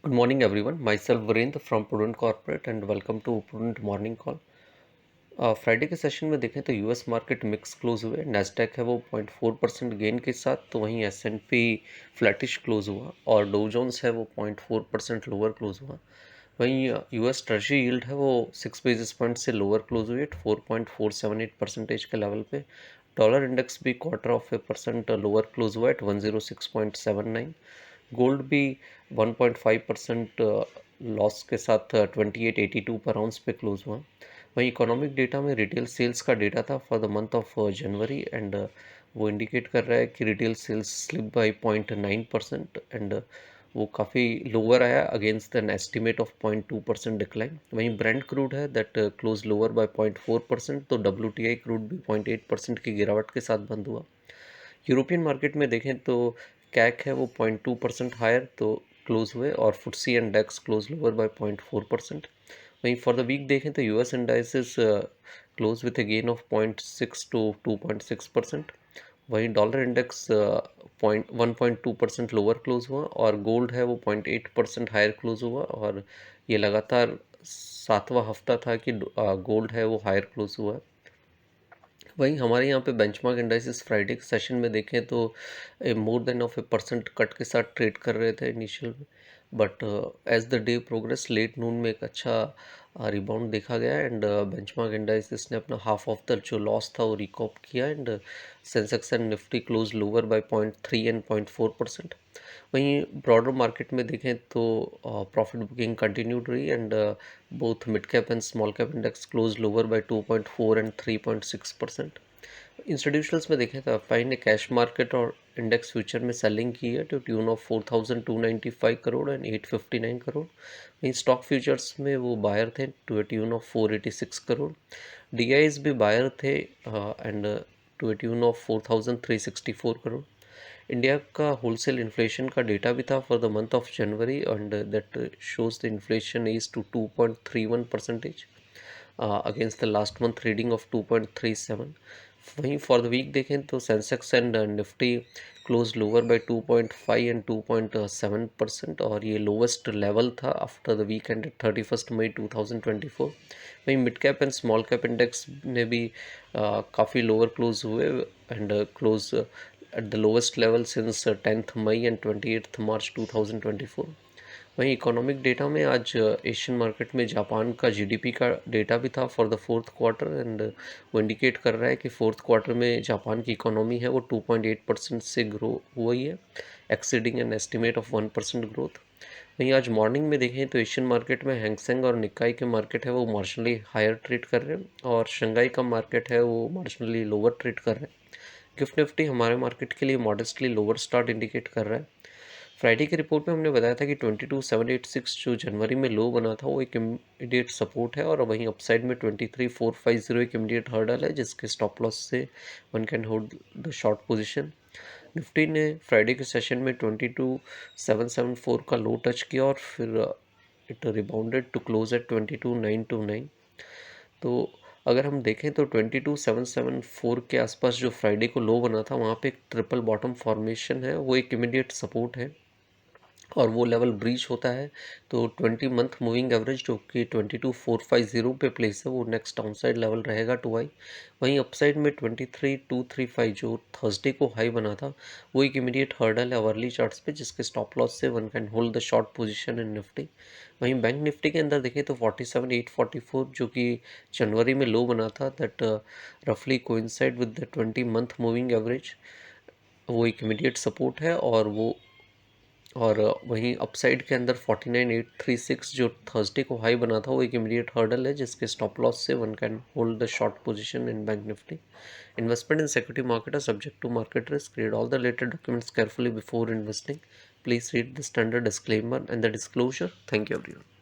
Good morning, everyone. Myself Virendra from Prudent Corporate and welcome to Prudent Morning Call. Friday के session में देखें तो US market mix close हुए। Nasdaq है वो 0.4% गेन के साथ, तो वहीं एस&पी फ्लैटिश क्लोज हुआ और डो जोन्स है वो 0.4% लोअर क्लोज हुआ। वहीं यूएस ट्रेजरी यील्ड है वो 6 बेसिस पॉइंट से लोअर क्लोज हुई एट 4.478% के लेवल पे। डॉलर इंडेक्स भी 0.25% लोअर क्लोज हुआ एट 106.79। गोल्ड भी 1.5% लॉस के साथ 2882 पर आउंस पे क्लोज हुआ। वहीं इकोनॉमिक डेटा में रिटेल सेल्स का डेटा था for the month of January and वो इंडिकेट कर रहा है कि retail sales slip by 0.9% and वो काफ़ी लोअर आया against an estimate of 0.2% decline. वहीं ब्रेंट क्रूड है दैट क्लोज लोअर बाय 0.4%, तो WTI क्रूड भी 0.8% की गिरावट के साथ बंद हुआ। यूरोपियन मार्केट में देखें तो कैक है वो 0.2% हायर तो क्लोज हुए और FTSE and DAX close lower by 0.4%। वहीं फॉर द वीक देखें तो US indices close with a gain of 0.6 to 2.6%। वहीं डॉलर इंडेक्स 1.2% लोअर क्लोज हुआ और गोल्ड है वो 0.8% हायर क्लोज हुआ और ये लगातार 7वां हफ्ता था कि गोल्ड है वो हायर क्लोज हुआ। वहीं हमारे यहाँ पे बेंचमार्क इंडाइसेस फ्राइडे के सेशन में देखें तो more than of a percent cut के साथ ट्रेड कर रहे थे इनिशियल में, but as the day progress late noon में एक अच्छा रिबाउंड देखा गया एंड बेंचमार्क इंडाइसेस ने अपना हाफ ऑफ द जो लॉस था वो रिकॉप किया and Sensex and Nifty close lower by 0.3 and 0.4%। वहीं ब्रॉडर मार्केट में देखें तो प्रॉफिट बुकिंग कंटिन्यूड रही and both mid cap and small cap index close lower by 2.4 and 3.6%। Institutionals में देखें तो अफाइन ने कैश मार्केट और इंडेक्स फ्यूचर में सेलिंग की है to tune of 4,295 crore and 859 crore. वहीं स्टॉक फ्यूचर्स में वो बायर थे to a tune of 486 crore. DIIs भी बायर थे and to a tune of 4,364 crore. India का होलसेल इन्फ्लेशन का डेटा भी था for the month of January and that shows the inflation is to 2.31% against the last month reading of 2.37। वहीं for the week देखें तो Sensex and Nifty close lower by 2.5 and 2.7% और ये lowest level था after the week end 31 May 2024। वहीं mid cap and small cap index ने भी काफ़ी लोअर क्लोज हुए and close at the lowest level since 10th May and 28th March 2024। वहीं economic data में आज एशियन मार्केट में जापान का जीडीपी का डेटा भी था for the fourth quarter and वो इंडिकेट कर रहा है कि फोर्थ क्वार्टर में जापान की इकोनॉमी है वो 2.8% से ग्रो हुई है, exceeding N estimate of 1% growth. वहीं आज मॉर्निंग में देखें तो एशियन मार्केट में हैंगसेंग और निकाई के मार्केट है वो मार्जिनली हायर ट्रेड कर रहे हैं और शंघाई का मार्केट है वो मार्जिनली लोअर ट्रेड कर रहे हैं। गिफ्ट निफ्टी हमारे मार्केट के लिए मॉडेस्टली लोअर स्टार्ट इंडिकेट कर रहा है। फ्राइडे की रिपोर्ट में हमने बताया था कि 22,786 जो जनवरी में लो बना था वो एक इमीडिएट सपोर्ट है और वहीं अपसाइड में 23,450 एक इमीडिएट हर्डल है जिसके स्टॉप लॉस से one can hold the short position. Nifty ने फ्राइडे के सेशन में 22,774 का लो टच किया और फिर it rebounded to close eight 22,929। तो अगर हम देखें तो 22,774 के आसपास जो फ्राइडे को लो बना था वहाँ पे एक ट्रिपल बॉटम फॉर्मेशन है, वो एक इमीडिएट सपोर्ट है और वो लेवल ब्रीच होता है तो 20 मंथ मूविंग एवरेज जो कि 22,450 पे प्लेस है वो नेक्स्ट डाउनसाइड लेवल रहेगा टू आई। वहीं अपसाइड में 23,235 जो थर्सडे को हाई बना था वो एक इमीडिएट हर्डल है अवर्ली चार्ट्स पे जिसके स्टॉप लॉस से one can hold the short position in Nifty. वहीं बैंक निफ्टी के अंदर देखें तो 47,844 जो कि जनवरी में लो बना था दैट रफली coincide with the 20 month moving average, वो एक इमीडिएट सपोर्ट है और वहीं अपसाइड के अंदर 49,836 जो थर्सडे को हाई बना था वो एक इमीडिएट हर्डल है जिसके स्टॉप लॉस से one can hold the short position in bank Nifty. Investment in security market are subject to market risk. Read all the related documents carefully before investing. Please read the standard disclaimer and the disclosure. Thank you everyone.